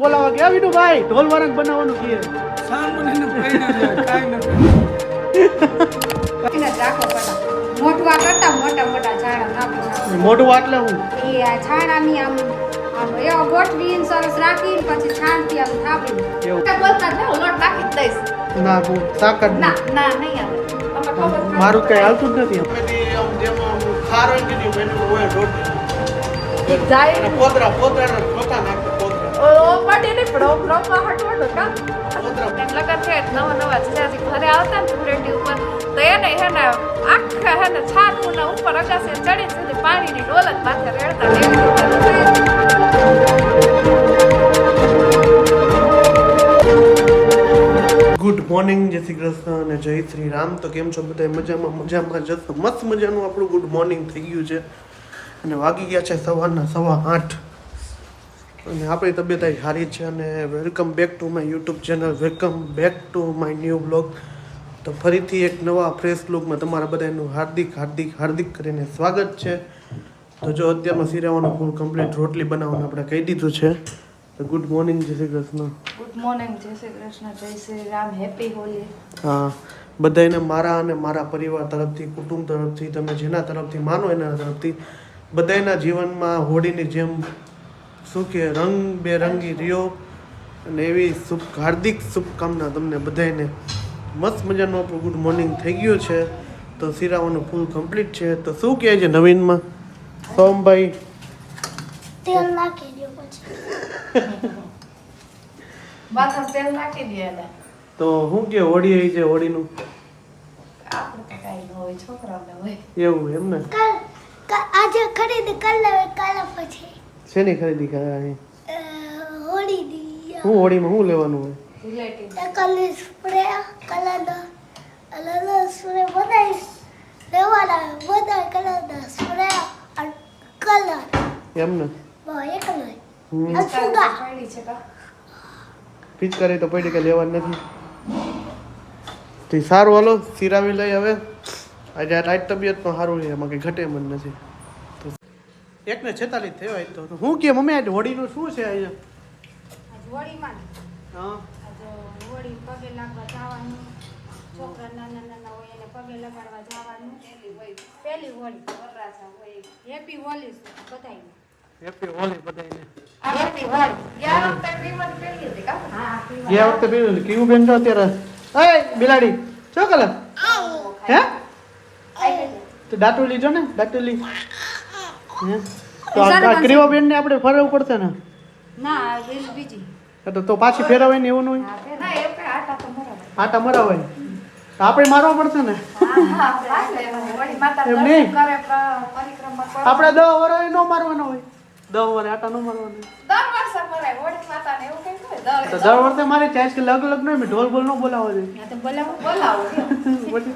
બોલાવા ગયા વિનુ ભાઈ ઢોલ વારંગ બનાવવાનું કીએ સાન મને પૈડા છે કાઈ ન એને રાખો પડા મોટવા કરતા મોટા મોટા છાણા નાખી મોઢું વાટલે હું એ આ છાણાની આમ એવો ગોઠવીને સરસ રાખીને પછી છાણથી આમ થાપી એવું. બોલતા ને લોટ નાખી જ દઈશ ના હું તાકાત ના ના નહીં આવે તમે ખબર મારું કઈ હાલતું જ નથી જેમાં ખારો કીધું મેનુ હોય રોટી જાય પોતરા ખોટા નાખતો પોતરા ઓ પાટી ને પડો પ્રોપર હટવડો કા પોતરા એમ લગન છે નવા છે ઘરે આવતા ને ફ્રેન્ડી ઉપર તો એને હેને આખા હેને છાણના ઉપર અગાસે ચડી સુધી પાણીની ડોલત માથે રેડતા લેવી ગુડ મોર્નિંગ જય શ્રી કૃષ્ણ અને જય શ્રી રામ. તો કેમ છો બધા? મજામાં જશો. મસ્ત મજાનું આપણું ગુડ મોર્નિંગ થઈ ગયું છે અને વાગી ગયા છે સવારના 8:15 અને આપણી તબિયત આવી સારી છે. અને welcome back to my YouTube channel, welcome back to my new blog. તો ફરીથી એક નવા ફ્રેશ બ્લોગમાં તમારા બધાનું હાર્દિક કરીને સ્વાગત છે. તો જો અત્યારમાં સિરાવાનું ફૂલ કમ્પ્લીટ રોટલી બનાવવાનું આપણે કહી દીધું છે. તો ગુડ મોર્નિંગ, જય શ્રી કૃષ્ણ. ગુડ મોર્નિંગ, જય શ્રી કૃષ્ણ, જય શ્રી રામ, હેપી હોલી. હા, બધાને મારા અને મારા પરિવાર તરફથી, કુટુંબ તરફથી, તમે જેના તરફથી માનો એના તરફથી બધાના જીવનમાં હોળીની જેમ શું કે રંગબેરંગી રહ્યો અને એવી હાર્દિક શુભકામના તમને બધાને. મસ્ત મજાનું આપણું ગુડ મોર્નિંગ થઈ ગયું છે. તો સિરાવાનું ફૂલ કમ્પ્લીટ છે. તો શું કહે છે નવીનમાં સોમભાઈ? તેલ નાખી દો પછી માથા તેલ નાખી દે એટલે તો શું કે હોળી આવી છે, હોળીનું આપણે તો કાઈ ન હોય, છોકરાઓને હોય. એવું એમ ને? આજે ખરીદી કરી લેવે કાલે પછી શેની ખરીદી કરવાની? હોળી હું હોળીમાં શું લેવાનું હોય? Relative colour spray colour spray બધા લેવાના, બધા કલર સ્પ્રે અને કલર એમ ને? એકલો હમ. ફુગા પડી છે કા પિચકારી તો પડી કે લેવાની નથી. તો ઈ સારું, હાલો સિરાવી લઈ. હવે આજે આ ટાઈટ તબિયતમાં સારું છે, એમાં કંઈ ઘટે મન નથી. તો 1:46 થયો આજ તો. હું કે મમ્મી આજે હોળીનું શું છે આજે? હોળીમાં હા, આજે હોળી પગે લાગવા જવાનું, છોકરા નાના નાના હોય એને પગે લગાડવા જવાનું. પહેલી હોળી વરરાજા હોય. હેપી હોલી બધાય. હેપી હોળી બધાને. આ હેપી હોળી ગયા વખતે ક્રીમર પહેરી હતી કા? હા ગયા વખતે પેલું કેવું બેન છો અત્યારે? એ બિલાડી શું કલર હે? તો દાંતું લીધો ને, દાંતું લી હે? તો આ ક્રીવા બેન ને આપણે ફેરવવું પડશે ને? ના બીજી તો પાછી ફેરવાય ને એવું ન હોય? ના એ કે આટા તો મરાવે. આટા મરાવાય તો આપણે મારવા પડશે ને? હા વાસલે હોળી માતા એમ દર્શન નહીં. કરે પરિક્રમા કરે. આપણે 10 વર્ષ ન મારવાનો હોય, 10 વર્ષ આટા ન મારવાનો. દર વર્ષે મરાય હોળી માતાને એવું કઈ હોય. તો દર વર્ષે મારી ચાઈસ કે લગ લગ નહીં, ઢોલ બોલ ન બોલાવો જોઈએ. તો બોલાવો પછી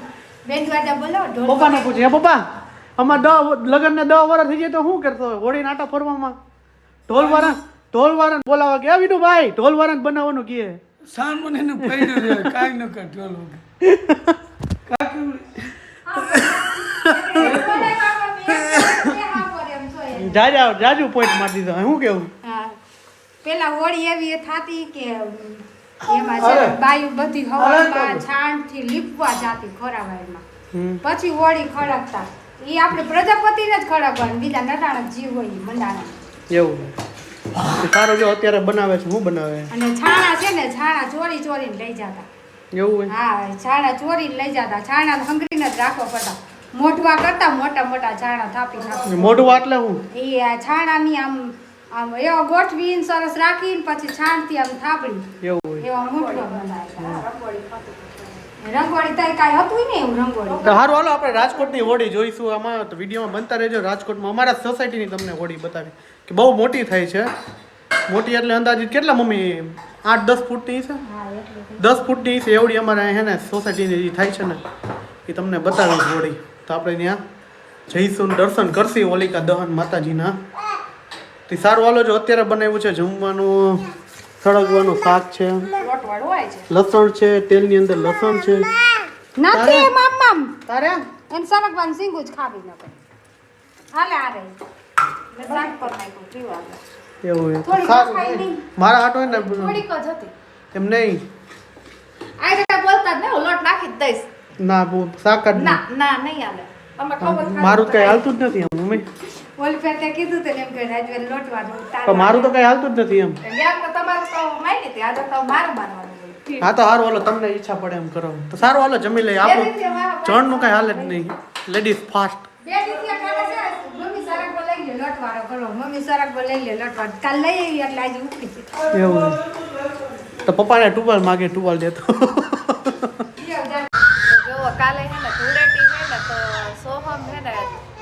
બેન વાજા બોલાવો ઢોલ પપ્પાને પૂછે, હે પપ્પા અમાર 10 લગન ને 10 વર્ષ થઈ જાય તો શું કરતો હોય હોળી નાટા ફરવામાં? ઢોલ વાળા બોલાવા ગયા વિનુ ભાઈ ઢોલ વાળા બનાવવાનું કીએ સાન મને પૈડા છે કાઈ ન કટોલ કાકી જાજુ પોઈન્ટ મારી દીધો. શું કેવું? હા પેલા હોળી એવી થાતી કે એમાં છે ને બાયું બધી હવામાં છાણથી લીપવા જાતી ખોરાવાયમાં. પછી હોળી ખડકતા ઈ આપણે પ્રજાપતિને જ ખડકવાનું, બીજા નટાણા જીવ હોય ઈ મંડાણા. એવું સારું. જો અત્યારે બનાવે છે, શું બનાવે? અને છાણા છે ને છાણા ચોરીને લઈ જતા. એવું હોય? હા છાણા ચોરીને લઈ જતા. છાણા હંગરીને જ રાખવા પડતા. મોટવા કરતા મોટા છાણા થાપી મોઢું વાટલે હું એ આ છાણાની આમ એવો ગોઠવીને સરસ રાખીને પછી છાણથી આમ થાપડી એવું હોય? એવા મોટવા બનાવ્યા. રંગોળી તો કાંઈ હતું ને એવું રંગોળી. તો સારું, હાલો આપણે રાજકોટની હોળી જોઈશું. આમાં તો વિડીયોમાં બનતા રહેજો. રાજકોટમાં અમારા સોસાયટીની તમને હોળી બતાવી કે બહુ મોટી થાય છે. મોટી એટલે અંદાજિત કેટલા મમ્મી 8-10 ફૂટની છે? હા એટલે 10 ફૂટની છે એવડી અમારે હે ને સોસાયટીની જે થાય છે ને એ તમને બતાવીશ હોળી. તો આપણે ત્યાં જઈશું, દર્શન કરશું હોલિકા દહન માતાજીના. તો સારું, હાલો. જો અત્યારે બનાવ્યું છે જમવાનું, સળગવાનું શાક છે, લોટવાળું હોય છે. લસણ છે, તેલની અંદર લસણ છે. નથી મામ તારે એમ સરગવાનું સિંગું જ ખાવી ન પડે. હાલે આ રહી મેં શાક પર નાખ્યું પીવા. એવું હે. થોડી સારું ખાઈ નહીં. મારા હાટ હોય ને થોડીક જ હતી એમ નહીં આ રીતે બોલતા જ ને હું લોટ નાખી જ દઈશ ના શાક જ ના ના નહીં હાલે તમે કહો જ મારું કઈ હાલતું જ નથી એમ મમ્મી ઓલી ફેર તે કીધું તો એમ કે રાજવેર લોટવાનું પણ મારું તો કઈ હાલતું જ નથી એમ યાર તો તમારું તો મારી હતી આજે તો મારું માનવાનું હોય. હા તો સારું હાલો તમને ઈચ્છા પડે એમ કરો તો સારું હાલો જમી લઈએ આપણું જણનું કઈ હાલે જ નહીં લેડીઝ ફાસ્ટ બે દિવસે કાલે છે મમ્મી સરગવો લઈ લે લોટવાળો કરો મમ્મી સરગવો લઈ લે લોટવાળો કાલ લઈ આવી એટલે આજે ઉઠી છે એવું હે. તો પપ્પાને ટુવાલ માગે ટુવાલ દેતો જો કાલે હે ને ધૂળેટી હે ને તો સોહમ હે ને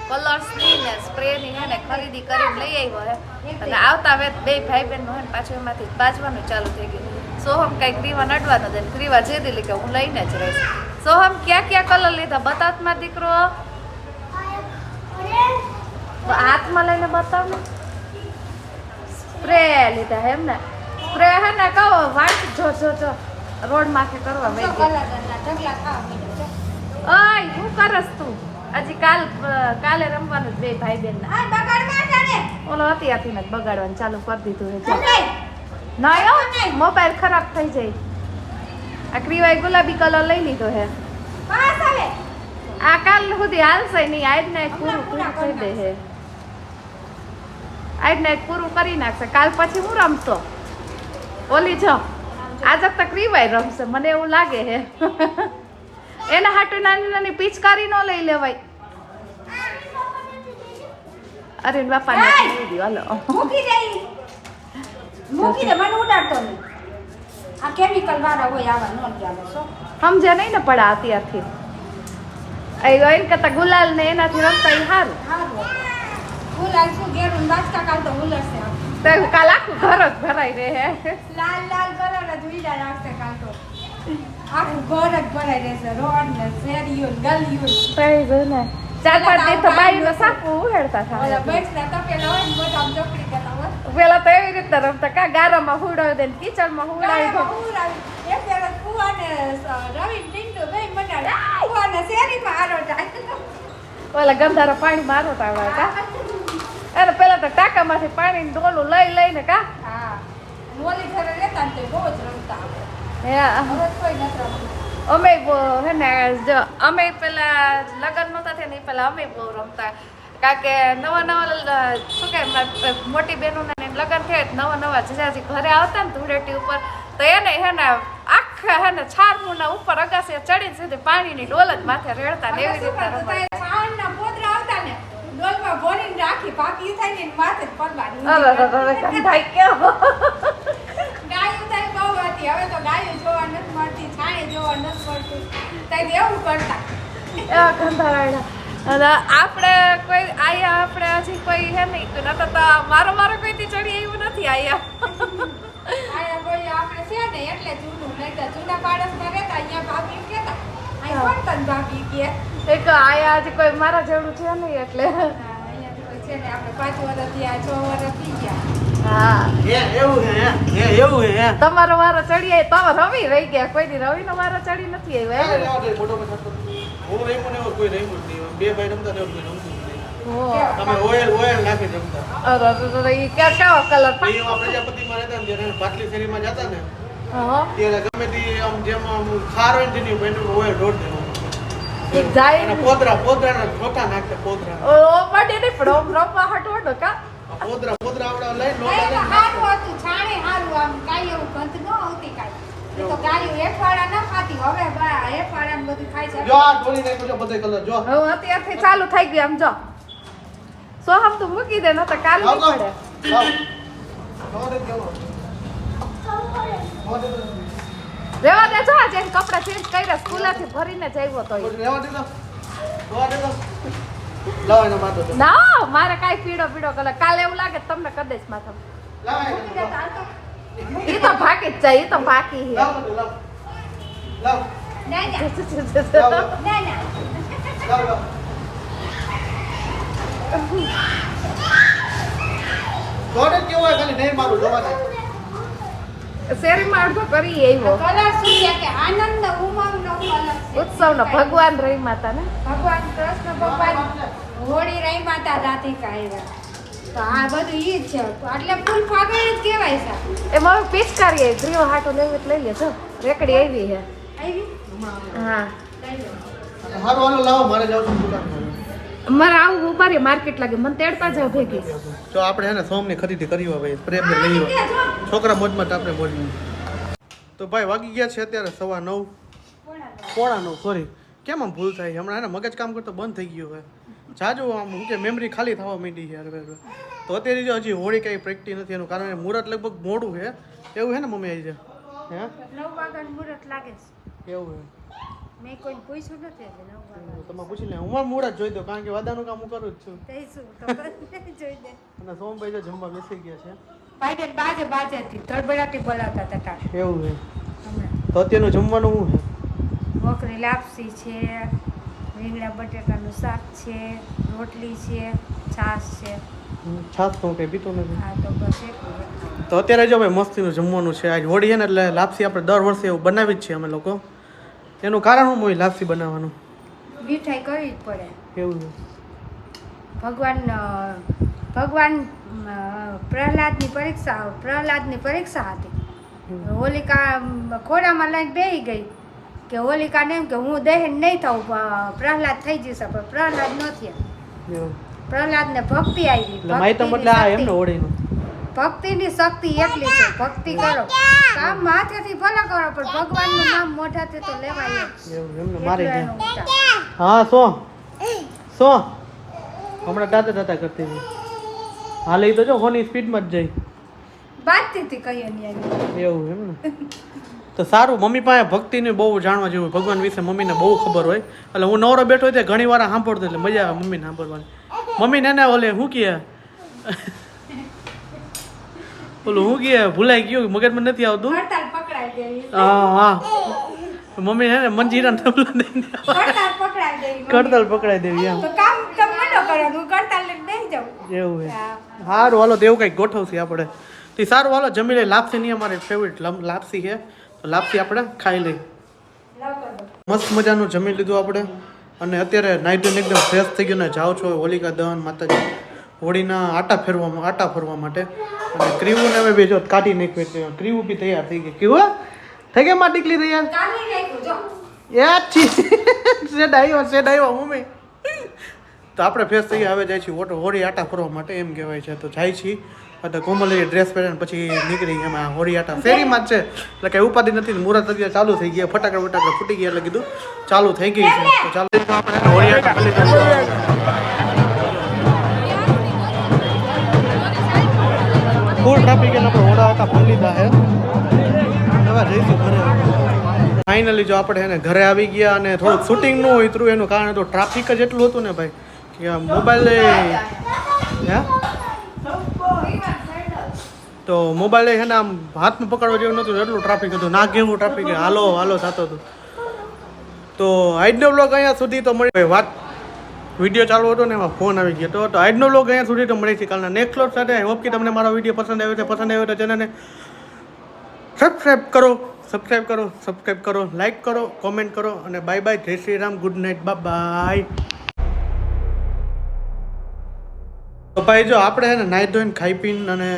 કલર્સ ની ને સ્પ્રે ની હે ને ખરીદી કરીને લઈ આવ્યો હે અને આવતા વેત બે ભાઈ બહેન નું હે ને પાછું એમાંથી બાજવાનું ચાલુ થઈ ગયું સોહમ કઈ ક્રીવા નડવાનો દે ક્રીવા જેદી લી કે હું લઈને જ રહીશ સોહમ ક્યાં ક્યાં કલર લીધા બતાવ માં દીકરો હાથમાં લઈને બતાવ ને સ્પ્રે લીધા હે એમ ને સ્પ્રે હે ને કહો વાંચ જો રોડ માથે કરવા તો મેં કલાકના ઢગલા ખાવા માંડ્યા છે ઓય શું કરસ તું હજી કાલે રમવાનું જ બે ભાઈ બેન ના આ બગાડવા જાને ઓલો અત્યારથી જ બગાડવાનું ચાલુ કરી દીધું છે નહીં ના મોબાઈલ ખરાબ થઈ જાય આ ક્રીવાય ગુલાબી કલર લઈ લીધો હે પાસ આવે આ કાલ સુધી હાલશે નહીં આજ ને આજ પૂરું થઈ દે હે આજ ને આજ પૂરું કરી નાખશે કાલ પછી હું રમતો ઓલી જો આજે તો ક્રીવાય રમશે મને એવું લાગે હે એના હાટુ નાની નાની પિચકારી નો લઈ લેવાય અરે બાપા ને હાલો મૂકી દે મૂકી દે મને ઉડાડતો નહીં આ કેમિકલ વાળા હોય આવા નો ચાલે છો સમજે નહીં ને પડા અત્યારથી એ એને કરતા ગુલાલ ને એનાથી રમતા ઈ સારું હારું ગુલાલ શું ઘેરું બાચકા કાલ તો ઉલરશે તો કાલ આખું ઘર જ ભરાઈ રહે હે લાલ લાલ કલર જ ઉઈડા રાખશે કાલ તો આખું ઘર જ ભરાઈ રહેશે રોડ ને શેરીઓ ને ગલીઓ ને. તઈ જો ને ચાર પાંચ દી તો બાઈ ને સાપું ઉહેડતા ઓલા થાય બેસના તપેલા હોય ને બધા આમ ચોકડી કરતા હોય પેલા તો એવી રીતે રમતા કા ગારામાં હુડાવી દે કિચનમાં હુડાવી દે ગાયમાં ઉડાવી. એક ફેર કુવાને રવિ પિંડુ બે મનાડે કુવાને શેરીમાં આરો જાય ઓલા ગંધારા પાણી મારો તાવડા કા અરે પેલા તો ટાંકામાંથી પાણી ડોલું લઈને કા હા મોલી ઘરે રહેતા ને તો બહુ જ રમતા આપણે. હે હવે કોઈ નથી રમતું. અમે હે ને જો અમે પેલા લગ્ન નહોતા થયા ને ઈ પેલા અમે બહુ રમતા કારણ કે નવા શું કે મોટી બહેનોના ને લગ્ન થયા નવા જીજાજી ઘરે આવતા ને ધૂળેટી ઉપર તો એને હે ને આખા હે ને છારમુના ઉપર અગાસી ચડીને સીધી પાણીની ડોલ જ માથે રેડતા ને એવી રીતે શું કરતું? રમતા છાણના પોદરા આવતા ને ડોલમાં ભરીને રાખી પાકી થાય ને એની માથે જ પડવાની. અરે કંધાઈ કેવો ગાયો થાય બહુ હતી હવે તો ગાયો જોવા નથી મળતી છાણે જોવા નથી મળતું ત્યારે એવું કરતા એવા કંધાવાળા અને આપણે કોઈ આયા આપણે હજી કોઈ હે નહીં તો નતો તો મારો કોઈથી ચડી એવું નથી આયા આયા કોઈ આપણે છે ને એટલે જૂનું નહીં તો જૂના પાડોશમાં રહેતા અહીંયા ભાભી કહેતા અહીં કોણ તન ભાભી કહે એક આયા હજી કોઈ મારા જેવડું છે નહીં એટલે અહીંયા તો કોઈ છે ને આપણે 5 વર્ષ થયા 6 વર્ષ થઈ ગયા હા એવું હે એવું હે તમારો વારો ચડી આવ્યો તો રવિ રહી ગયા કોઈની રવિનો વારો ચડી નથી આવ્યો એમ મોટો હું રમ્યો ને કોઈ રમ્યું જ નહીં બે ભાઈ રમતા ને કોઈ રમતું જ નહીં હો. તમે ઓઇલ નાખી રમતા અરે ઈ કેવો કલર એ પ્રજાપતિમાં રહેતા ને જ્યારે પાટલી શેરીમાં જતા ને હા ત્યારે ગમે તે આમ જેમ આમ ખાર હોય ને તેની એનું ઓઇલ રોડ દેવું એક જાય અને પોદરાના છોટા નાખતા પોદરા ઓ બડે ને પડો રમવા હટોડો કા પોદરા આવડા લઈ નહીં તો લોટા હારું હતું છાણે હારું આમ કાંઈ એવું ગંધ ન આવતી કાંઈ એ તો ગાયો એકવાળા ન ખાતી હવે એકવાળાને બધું ખાય છે જો આ ઢોળી નાખ્યો છે બધે કલર જો હવે અત્યારથી ચાલુ થઈ ગયું આમ જો સોહમ તું મૂકી દે ન તો કાલ નહીં પડે રેવા દે જો આજે કપડા ચેન્જ કર્યા સ્કૂલેથી ભરીને જ આવ્યો તો ઈ. ના મારે કાંઈ પીળો કલર કાલે એવું લાગે તો તમને કરી દઈશ માથા ઈ તો ભાગી જ જાય ઈ તો બાકી છે ના ના ના ના શેરીમાં અડધો કરી આવ્યો કલર શું છે કે આનંદ ઉમંગનો કલર છે ઉત્સવનો ભગવાન રહી માતા ને ભગવાન કૃષ્ણ ભગવાન હોળી રહી માતા રાધિકા આવ્યા તો આ બધું ઈ જ છે એટલે ફૂલ ફાગણ જ કહેવાય છે. એ મમ્મી પિચકારી આવી ગ્રીવો હાટો લેવી તો લઈ લેજો રેકડી આવી છે આવી હા લઈ લો. હારું હાલો લાવો મારે જાવ છું દુકાનમાં. મારે આવું ઉપારી માર્કેટ લાગે મને તેડતા જાવ ભેગી જો આપણે હે ને સોમની ખરીદી કરી હોય ભાઈ પ્રેમ ને લઈ હોય છોકરા મોજમાં તો આપણે મોજમાં. તો ભાઈ વાગી ગયા છે અત્યારે 9:15 9:15 સોરી કેમ આમ ભૂલ થાય હમણાં હે ને મગજ કામ કરતો બંધ થઈ ગયું હવે જાજુ આમ શું કે મેમરી ખાલી થવા માંડી છે યાર. તો અત્યારે જો હજી હોળી કાંઈ પ્રેક્ટિસ નથી એનું કારણ મુહૂર્ત લગભગ મોડું છે એવું હે ને મમ્મી આવી જાય હે 9 વાગ્યાનું મુહૂર્ત લાગે છે. એવું હે મેં કોઈ પૂછ્યું નથી એટલે 9 વાગ્યા તમે પૂછી લે હું મુહૂર્ત જોઈ દો કારણ કે વાદાનું કામ હું કરું જ છું. કહીશું તો જોઈ દે. અને સોમભાઈ જો જમવા બેસી ગયા છે ભાઈને બાજેથી ધડબડાટી બોલાવતા હતા તાર એવું છે. હમણાં તો અત્યારનું જમવાનું શું છે? મોકરી લાપસી છે, રીંગણા બટેકાનું શાક છે, રોટલી છે, છાશ છે. છાસ તો હું કંઈ પીતો નથી. આ તો બસ એટલું જ. તો અત્યારે જો ભાઈ મસ્તીનું જમવાનું છે આજ હોળી છે ને એટલે લાપસી આપણે દર વર્ષે એવું બનાવી જ છીએ અમે લોકો. એનું કારણ શું હોય લાપસી બનાવવાનું? મીઠાઈ કરવી જ પડે. એવું છે. ભગવાન પ્રહલાદની પરીક્ષા હતી. હોલિકા ખોડામાં લઈને બેહી ગઈ કે હોલિકાને એમ કે હું દહેન નહીં થઉં પ્રહલાદ થઈ જશે પણ પ્રહલાદ ન થયા. એવું. પ્રહલાદને ભક્તિ આવી. એટલે માહિતી મતલબ આ એમને હોળીનું. ભક્તિની શક્તિ એટલી છે ભક્તિ કરો કામ માથેથી ભલે કરો પણ ભગવાનનું નામ મોઢાથી તો લેવાય જ. એવું એમને મારી એટલું ગયા. એનું ઉતાર. હા સો હમણાં દાતા કરતી હતી હાલ એ તો જો હોની સ્પીડમાં જ જઈ બાજતીથી કહીએ નહીં એવું એમ ને. તો સારું મમ્મી પાસે ભક્તિને બહુ જાણવા જેવું હોય. ભગવાન વિશે મમ્મીને બહુ ખબર હોય એટલે હું નવરો બેઠો હોય ઘણી વાર સાંભળતો એટલે મજા આવે મમ્મીને સાંભળવાની. મમ્મીને ને ઓલે શું કહે ઓલું શું કહે ભૂલાઈ ગયું મગજમાં નથી આવતું. હડતાલ પકડાઈ દેવી. હા મમ્મી હે ને મંજીરા હડતાલ પકડાઈ દેવી. કડતાલ પકડાઈ દેવી એમ તો કામ તમે ન કરો હું કરતાલ લઈને બેસી જાઉં. એવું છે. સારું હાલો તો એવું કંઈક ગોઠવશે આપણે. તે સારું હાલો જમી લઈ. લાપસી નહીં અમારી ફેવરેટ લાપસી છે તો લાપસી આપણે ખાઈ લઈ. મસ્ત મજાનું જમી લીધું આપણે અને અત્યારે નાઈટ એકદમ ફ્રેશ થઈ ગયું ને જાઓ છો હોલિકા દહન માતાજી હોળીના આટા ફરવા માટે અને ક્રીવુને હવે બેજો કાઢી નાખ્યું. ક્રીવું બી તૈયાર થઈ ગઈ. કેવું થઈ ગયા માં ટીકલી તૈયાર કાઢી નાખ્યું જો. શેડ આવ્યો મમ્મી. તો આપણે ફ્રેશ થઈ ગયા હવે જાય છીએ હોળી આટા ફરવા માટે એમ કહેવાય છે. તો જાય છીએ તો કોમલી ડ્રેસ પહેરીને પછી નીકળી એમાં હોળી આટા ફેરીમાં જ છે એટલે કંઈ ઉપાધિ નથી. મુહૂર્ત અત્યારે ચાલુ થઈ ગયા ફટાકડા ફૂટી ગયા એટલે કીધું ચાલુ થઈ ગઈ છે. તો ચાલો આપણે હોળી આટા ફૂલ ટ્રાફિક એટલે આપણે હોળા આટા ફરી લીધા છે. હવે જઈશું ઘરે. ફાઇનલી જો આપણે એને ઘરે આવી ગયા અને થોડુંક શૂટિંગ ન હોય થયું એનું કારણ તો ટ્રાફિક જ એટલું હતું ને ભાઈ કે મોબાઈલ તો મોબાઈલ છે ને આમ હાથમાં પકડવા જેવું નહોતું એટલું ટ્રાફિક હતું. ના કેવું ટ્રાફિક હાલો થતો હતું. તો આજનો બ્લોગ અહીંયા સુધી તો મળી વાત વિડીયો ચાલુ હતો ને એમાં ફોન આવી ગયો તો આજનો બ્લોગ અહીંયા સુધી તો મળી છે. કાલના નેક્સ્ટ બ્લોગ સાથે આઈ હોપ કે તમને મારો વિડીયો પસંદ આવ્યો તો ચેનલને સબસ્ક્રાઈબ કરો લાઈક કરો કોમેન્ટ કરો અને બાય બાય. જય Shri Ram. Good night. Bye. તો ભાઈ જો આપણે છે ને નાહી ધોઈને ખાઈ પીને અને